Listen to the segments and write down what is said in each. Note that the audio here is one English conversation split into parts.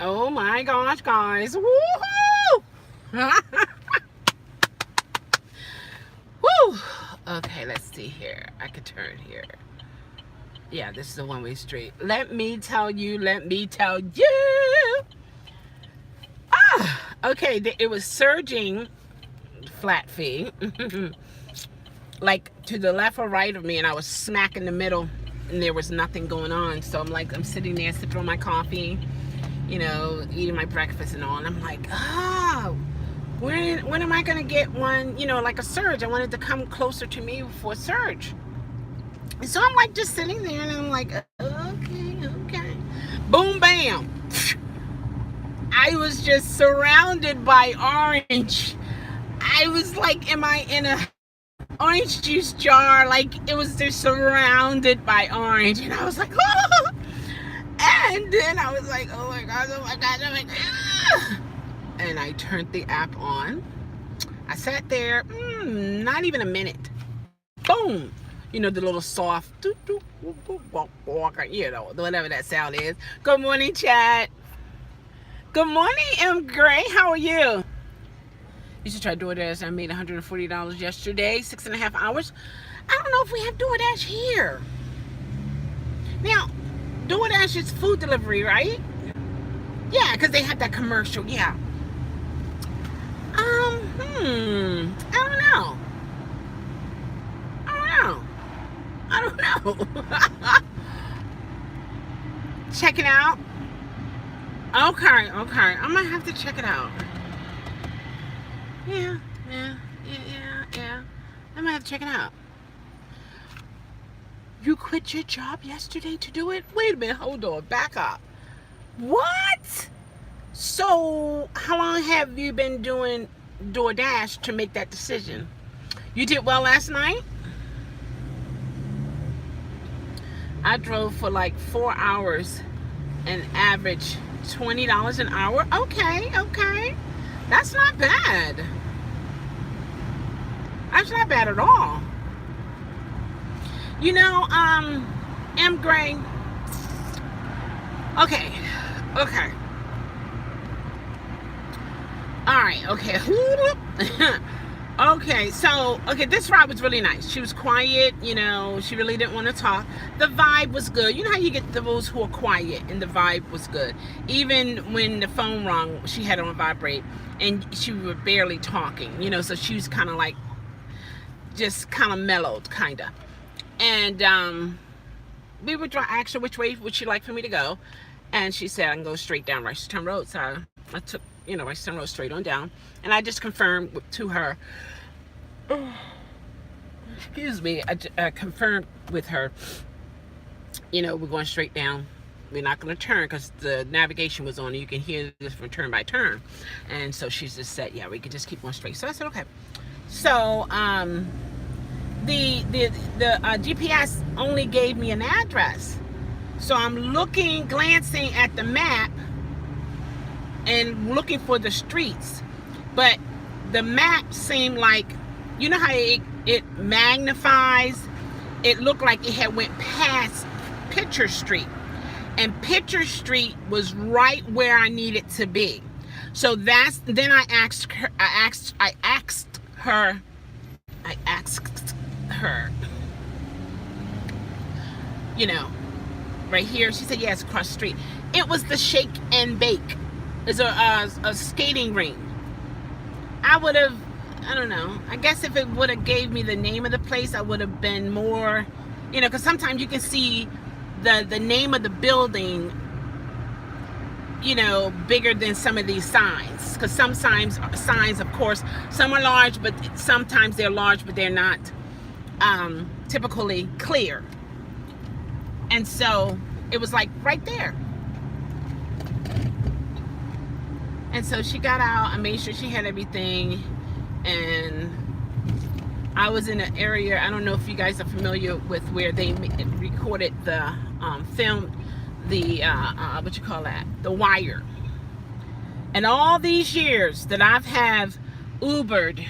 Oh my gosh, guys. Woohoo! Woo! Okay, let's see here. I could turn here. Yeah, this is a one-way street. Let me tell you. Okay, it was surging flat fee. Like to the left or right of me, and I was smack in the middle, and there was nothing going on. So I'm sitting there sipping on my coffee, eating my breakfast and all, and I'm like, when am I gonna get one, like a surge? I wanted to come closer to me for a surge. And so I'm like just sitting there, and I'm like, okay. Boom, bam. I was just surrounded by orange. I was like, am I in a orange juice jar? Like, it was just surrounded by orange. And I was like, oh! And then I was like, oh my God. And I turned the app on. I sat there, not even a minute. Boom. The little soft, whatever that sound is. Good morning, chat. Good morning, M. Gray. How are you? You should try DoorDash. I made $140 yesterday, 6.5 hours. I don't know if we have DoorDash here. Now, DoorDash is food delivery, right? Yeah, because they have that commercial. Yeah. I don't know. Check it out. Okay. I might have to check it out. Yeah. I might have to check it out. You quit your job yesterday to do it? Wait a minute, hold on, back up. What? So, how long have you been doing DoorDash to make that decision? You did well last night? I drove for like 4 hours and averaged $20 an hour. Okay. That's not bad. That's not bad at all. M. Gray. Okay. All right, okay. Okay, this ride was really nice. She was quiet, she really didn't want to talk. The vibe was good. You know how you get those who are quiet, and the vibe was good. Even when the phone rang, she had it on vibrate, and she was barely talking, so she was kind of like, just kind of mellowed, kind of. And we were I asked her which way would she like for me to go, and she said I can go straight down Rideshare Road. So I took, Rideshare Road straight on down, and I just confirmed to her. Excuse me. I confirmed with her. We're going straight down. We're not going to turn because the navigation was on, and you can hear this from turn by turn. And so she just said, yeah, we could just keep going straight. So I said, okay. So the GPS only gave me an address. So I'm glancing at the map and looking for the streets. But the map seemed like, you know how it magnifies? It looked like it had went past Pitcher Street. And Pitcher Street was right where I needed to be. So then I asked her, right here. She said, yeah, it's across the street. It was the Shake and Bake. It's a skating ring. I would have, I don't know. I guess if it would have gave me the name of the place, I would have been more, because sometimes you can see the name of the building, bigger than some of these signs. Because some signs, of course, some are large, but sometimes they're large, but they're not typically clear. And so it was like right there. And so she got out. I made sure she had everything. And I was in an area, I don't know if you guys are familiar with where they recorded the filmed the The Wire. And all these years that I've have Ubered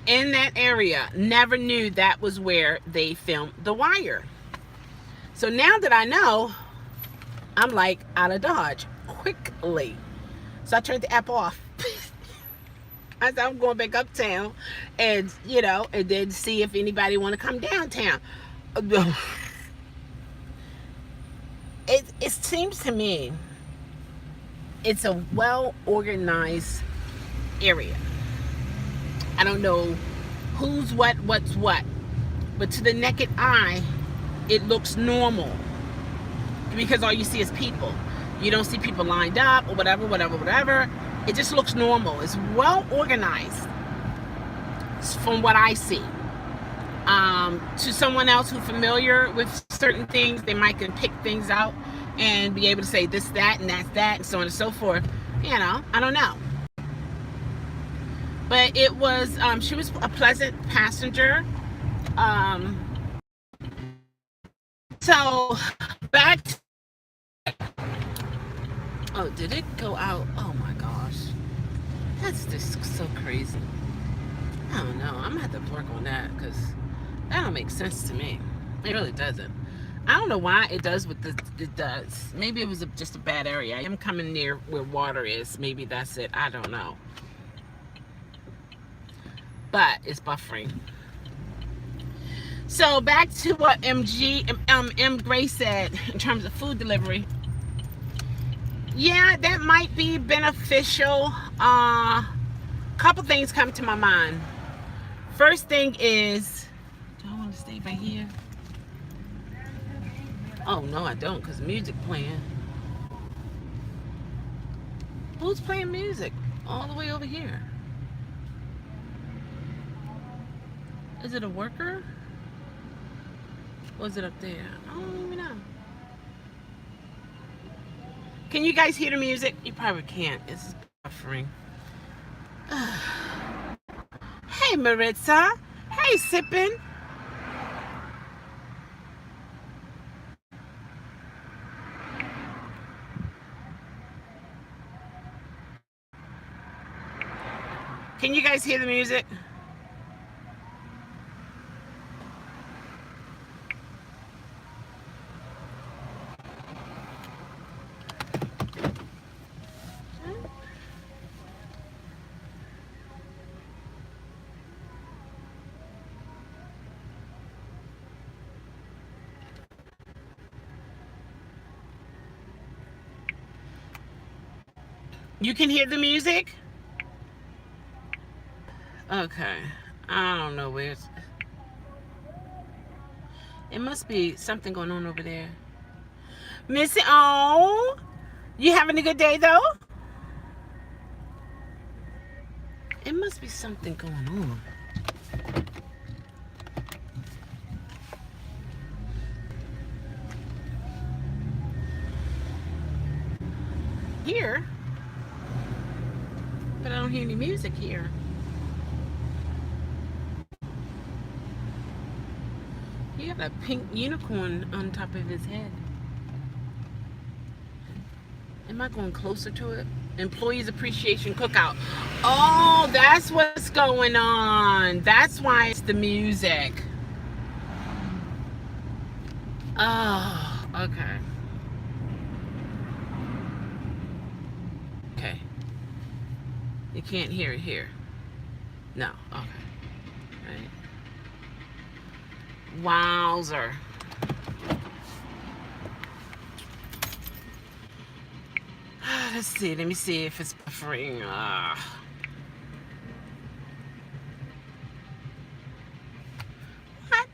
in that area, never knew that was where they filmed The Wire. So now that I know, I'm like out of Dodge quickly. So I turned the app off. I said, I'm going back uptown and, you know, and then see if anybody want to come downtown. It seems to me it's a well-organized area. I don't know who's what's what, but to the naked eye, it looks normal because all you see is people. You don't see people lined up or whatever. It just looks normal. It's well organized from what I see. To someone else who's familiar with certain things, they might can pick things out and be able to say this, that, and that's that, and so on and so forth. You know, I don't know. But it was, she was a pleasant passenger. So back to, oh, did it go out? Oh my gosh. That's just so crazy. I don't know. I'm gonna have to work on that because that don't make sense to me. It really doesn't. I don't know why it does what it does. Maybe it was just a bad area. I am coming near where water is. Maybe that's it. I don't know. But it's buffering. So back to what M Gray said in terms of food delivery. Yeah, that might be beneficial. Couple things come to my mind. First thing is, do I want to stay right here? Oh no, I don't, because music playing. Who's playing music all the way over here? Is it a worker? Or is it up there? I don't even know. Can you guys hear the music? You probably can't. It's buffering. Hey, Maritza. Hey, Sippin'. Can you guys hear the music? You can hear the music? Okay. I don't know where it's... It must be something going on over there. Missy, oh, you having a good day though? It must be something going on. Here, but I don't hear any music here. He got a pink unicorn on top of his head. Am I going closer to it? Employees Appreciation Cookout. Oh, that's what's going on. That's why it's the music. Oh, okay. Okay. You can't hear it here. No, okay. Right. Wowzer. Let's see. Let me see if it's buffering. What?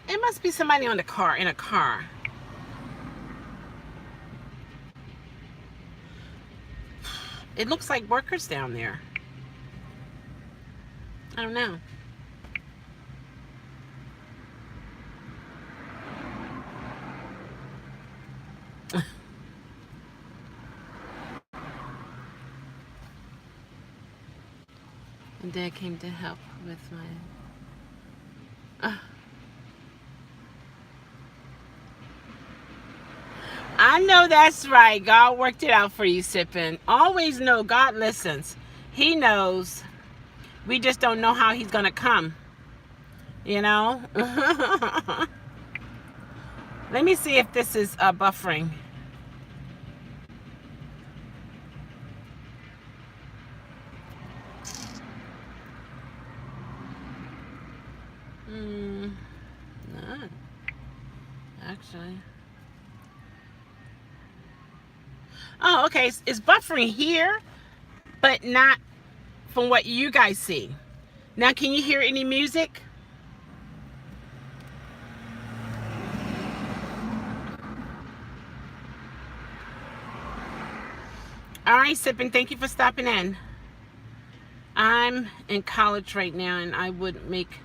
It must be somebody on the car, in a car. It looks like workers down there. I don't know. And Dad came to help with my... I know that's right. God worked it out for you, Sippin'. Always know God listens. He knows. We just don't know how he's going to come. You know? Let me see if this is buffering. actually. Oh, okay. It's buffering here, but not from what you guys see. Now, can you hear any music? All right, Sippin, thank you for stopping in. I'm in college right now, and I would make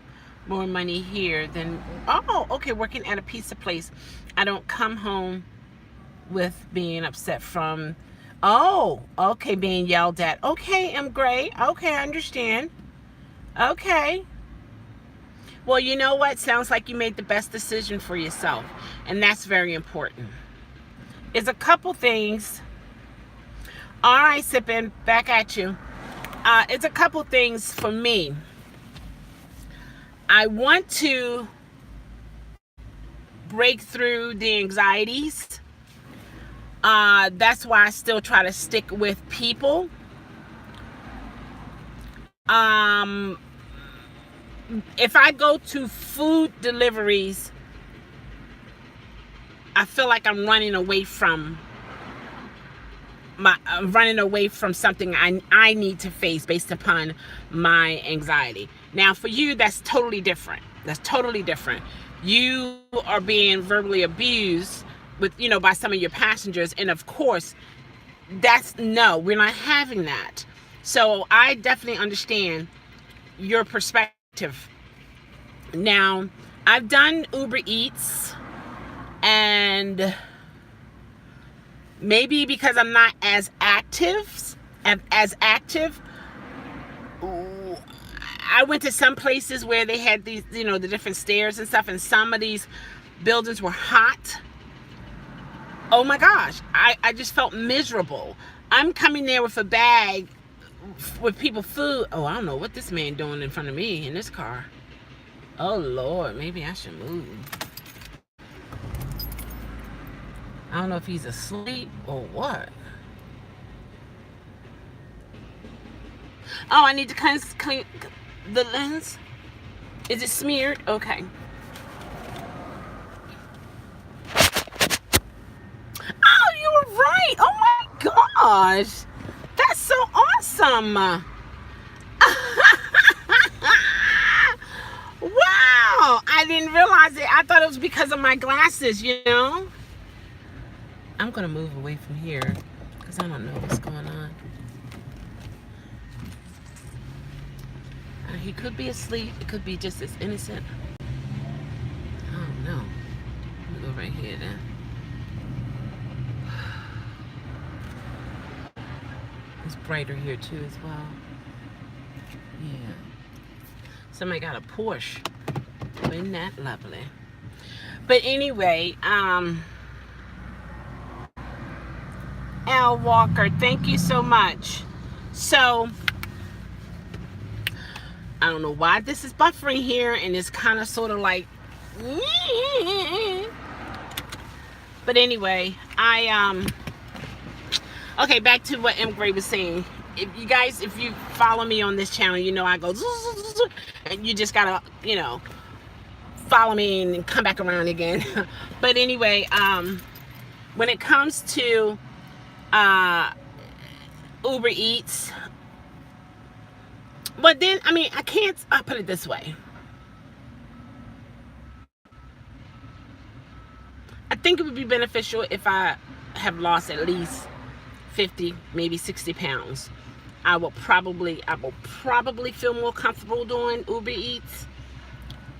more money here than, oh, okay, working at a pizza place. I don't come home with being upset from, oh, okay, being yelled at. Okay, I'm great. Okay, I understand. Okay. Well, you know what? Sounds like you made the best decision for yourself, and that's very important. There's a couple things. All right, Sippin, back at you. It's a couple things for me. I want to break through the anxieties. That's why I still try to stick with people. If I go to food deliveries, I feel like I'm running away from something I need to face based upon my anxiety. Now, for you, that's totally different. That's totally different. You are being verbally abused by some of your passengers, and of course, no, we're not having that. So I definitely understand your perspective. Now, I've done Uber Eats, and maybe because I'm not as active, I went to some places where they had these, the different stairs and stuff, and some of these buildings were hot. Oh my gosh, I just felt miserable. I'm coming there with a bag with people food. Oh, I don't know what this man doing in front of me in this car. Oh Lord, maybe I should move. I don't know if he's asleep or what. Oh, I need to clean the lens. Is it smeared? Okay. Oh, you were right. Oh my gosh. That's so awesome. Wow. I didn't realize it. I thought it was because of my glasses, I'm going to move away from here because I don't know what's going on. He could be asleep. It could be just as innocent. I don't know. Let me go right here then. It's brighter here too as well. Yeah. Somebody got a Porsche. Isn't that lovely? But anyway, Al Walker, thank you so much. So, I don't know why this is buffering here, and it's kind of sort of like, but anyway, okay, back to what M. Gray was saying. If you follow me on this channel, I go, and you just gotta, follow me and come back around again. But anyway, when it comes to Uber Eats, but then, I'll put it this way. I think it would be beneficial if I have lost at least 50, maybe 60 pounds. I will probably feel more comfortable doing Uber Eats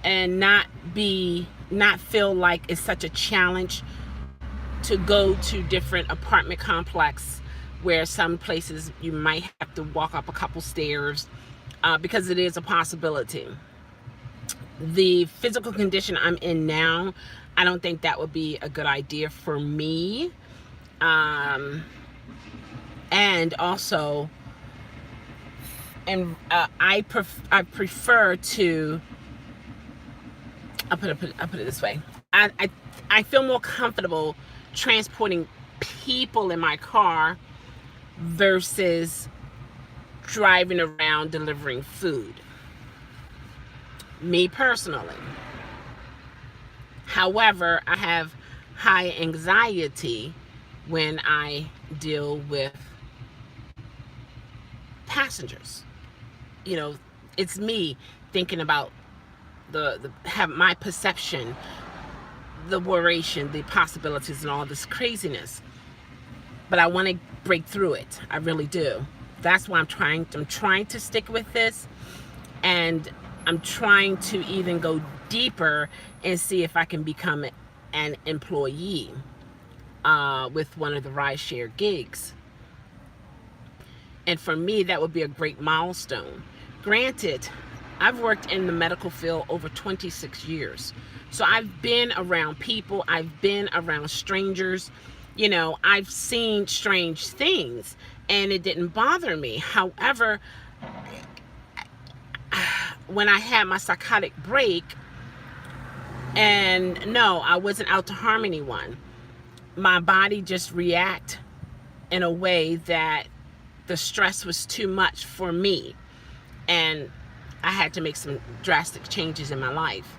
and not feel like it's such a challenge to go to different apartment complex where some places you might have to walk up a couple stairs, because it is a possibility. The physical condition I'm in now, I don't think that would be a good idea for me. And also, I prefer to. I'll put it this way. I feel more comfortable transporting people in my car versus driving around delivering food. Me personally. However, I have high anxiety when I deal with passengers. You know, it's me thinking about have my perception, the worration, the possibilities, and all this craziness. But I want to break through it. I really do. That's why I'm trying to stick with this, and I'm trying to even go deeper and see if I can become an employee with one of the rideshare gigs. And for me, that would be a great milestone. Granted, I've worked in the medical field over 26 years. So I've been around people, I've been around strangers, you know, I've seen strange things, and it didn't bother me. However, when I had my psychotic break, and no, I wasn't out to harm anyone, my body just react in a way that the stress was too much for me, and I had to make some drastic changes in my life.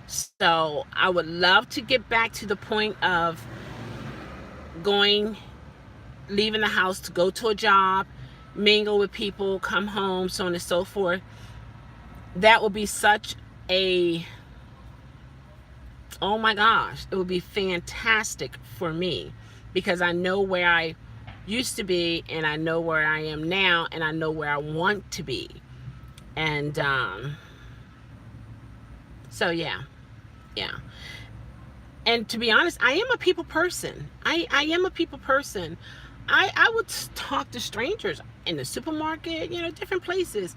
So I would love to get back to the point of leaving the house to go to a job, mingle with people, come home, so on and so forth. That would be such a, oh my gosh, it would be fantastic for me, because I know where I used to be, and I know where I am now, and I know where I want to be. And so yeah. And to be honest, I am a people person. I am a people person. I would talk to strangers in the supermarket, you know, different places.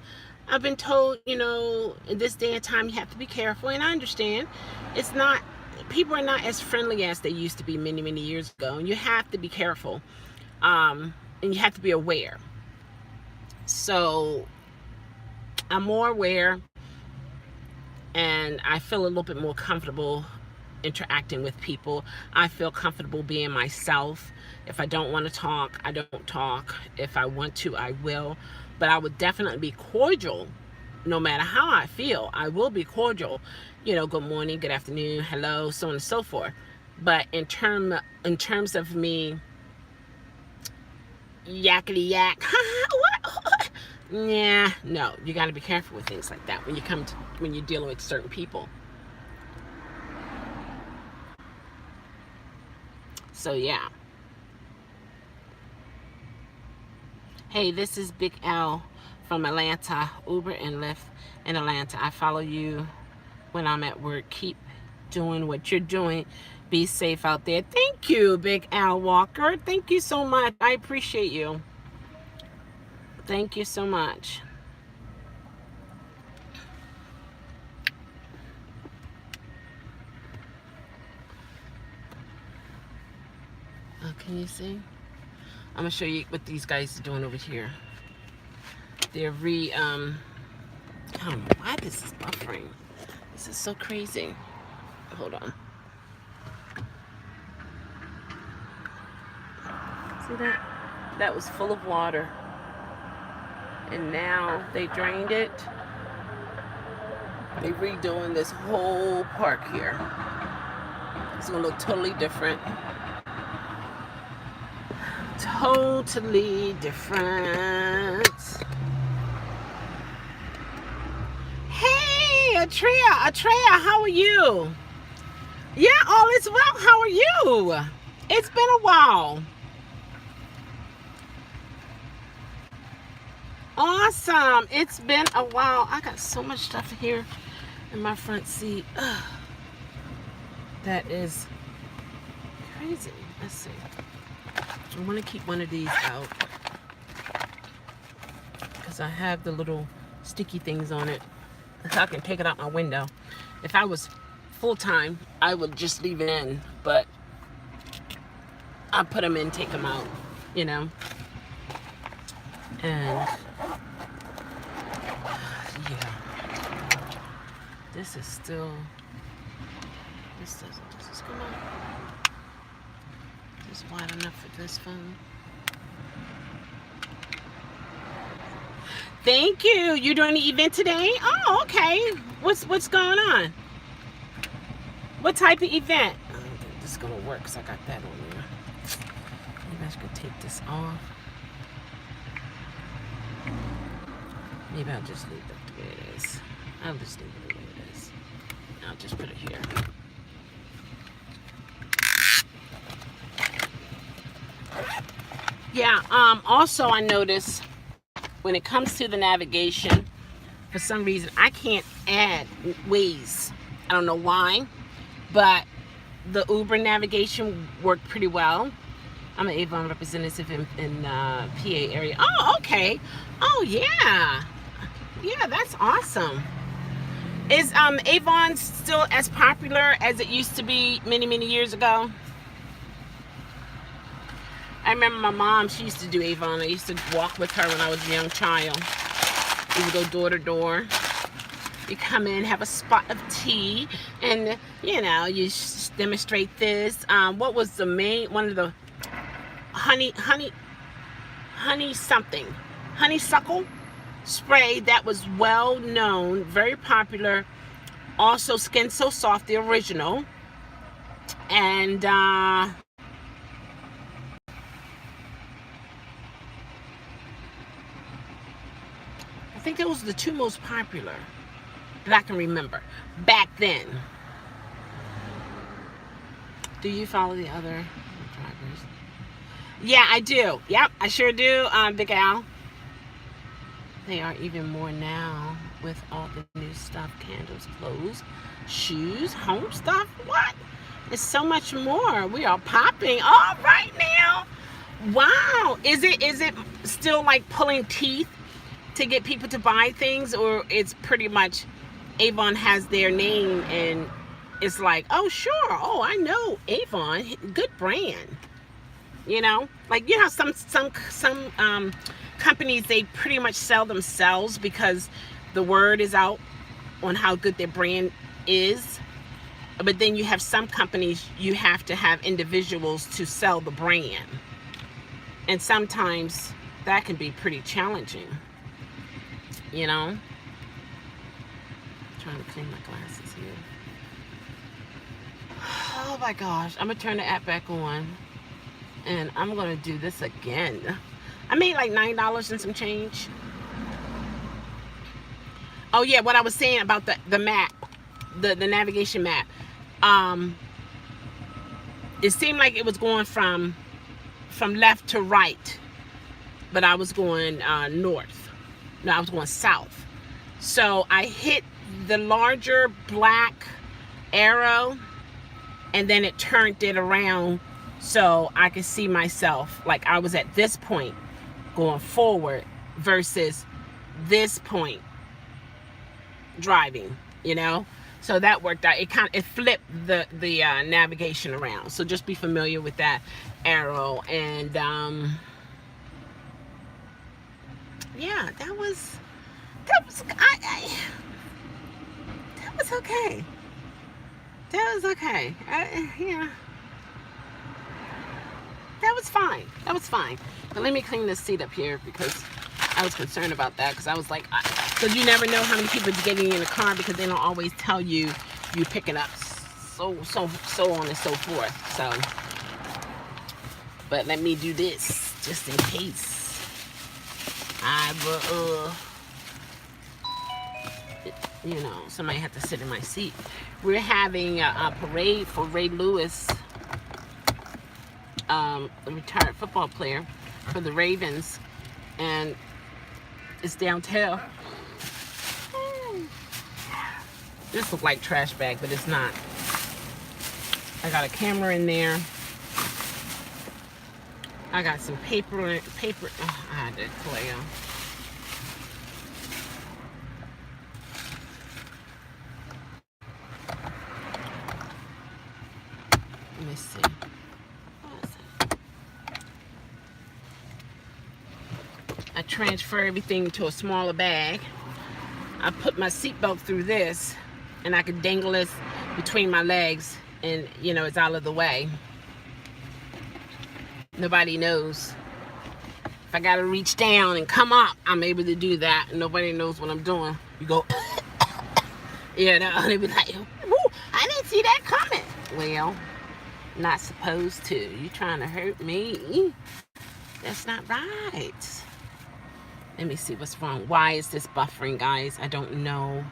I've been told, you know, in this day and time, you have to be careful. And I understand people are not as friendly as they used to be many, many years ago. And you have to be careful. And you have to be aware. So I'm more aware, and I feel a little bit more comfortable interacting with people. I feel comfortable being myself. If I don't want to talk, I don't talk. If I want to, I will. But I would definitely be cordial no matter how I feel. I will be cordial. You know, good morning, good afternoon, hello, so on and so forth. But in terms of me yakety yak, what? Yeah, no, you got to be careful with things like that when you're dealing with certain people. So yeah. Hey, this is Big L from Atlanta, Uber and Lyft in Atlanta. I follow you when I'm at work. Keep doing what you're doing. Be safe out there. Thank you, Big Al Walker. Thank you so much. I appreciate you. Thank you so much. Oh, can you see? I'm gonna show you what these guys are doing over here. They're I don't know why this is buffering. This is so crazy. Hold on. See that? That was full of water. And now they drained it. They're redoing this whole park here. It's gonna look totally different. Totally different. Hey, Atreya, how are you? Yeah, all is well. How are you? It's been a while. Awesome. It's been a while. I got so much stuff here in my front seat. Ugh. That is crazy. Let's see. I want to keep one of these out because I have the little sticky things on it, so I can take it out my window. If I was full-time, I would just leave it in, but I put them in, take them out, you know. And yeah, this is still, this is come on. Is wide enough for this phone. Thank you. You're doing the event today? Oh, okay. What's going on? What type of event? I don't think this is gonna work because I got that on there. Maybe I should take this off. Maybe I'll just leave that the way it is. I'll just leave it the way it is. I'll just put it here. Yeah, also I noticed when it comes to the navigation, for some reason I can't add Waze. I don't know why, but the Uber navigation worked pretty well. I'm an Avon representative in PA area. Oh, okay. Oh, yeah. Yeah, that's awesome. Is Avon still as popular as it used to be many, many years ago? I remember my mom, she used to do Avon. I used to walk with her when I was a young child. We would go door to door. You come in, have a spot of tea, and, you know, you demonstrate this. What was the main, one of the, honeysuckle spray that was well known, very popular. Also, Skin So Soft, the original. And, I think those were the two most popular that I can remember back then. Do you follow the other drivers? Yeah, I do. Yep, I sure do, Big Al. They are even more now with all the new stuff, candles, clothes, shoes, home stuff. What? It's so much more. We are popping all right now. Wow. Is it still like pulling teeth to get people to buy things, or it's pretty much Avon has their name and it's like, oh sure, oh I know Avon, good brand, you know, like, you know, some companies, they pretty much sell themselves because the word is out on how good their brand is. But then you have some companies, you have to have individuals to sell the brand, and sometimes that can be pretty challenging. You know, I'm trying to clean my glasses here. Oh my gosh, I'm gonna turn the app back on and I'm gonna do this again. I made like $9 and some change. Oh yeah, what I was saying about the map, the navigation map. It seemed like it was going from left to right, but I was going north. No, I was going south. So I hit the larger black arrow, and then it turned it around so I could see myself. Like I was at this point going forward versus this point driving, you know? So that worked out. It flipped the navigation around. So just be familiar with that arrow. And yeah, that was okay. That was okay. Yeah, that was fine. That was fine. But let me clean this seat up here because I was concerned about that, because I was like, because you never know how many people are getting in the car, because they don't always tell you picking up so on and so forth. So, but let me do this just in case. You know, somebody had to sit in my seat. We're having a parade for Ray Lewis, a retired football player for the Ravens, and it's downtown. This looks like trash bag, but it's not. I got a camera in there. I got some paper. Oh, I had to play on. Let me see. I transfer everything to a smaller bag. I put my seatbelt through this, and I could dangle this between my legs, and you know, it's out of the way. Nobody knows. If I gotta reach down and come up, I'm able to do that. Nobody knows what I'm doing. You go, you know, they be like, woo, I didn't see that coming. Well, not supposed to. You trying to hurt me? That's not right. Let me see what's wrong. Why is this buffering, guys? I don't know.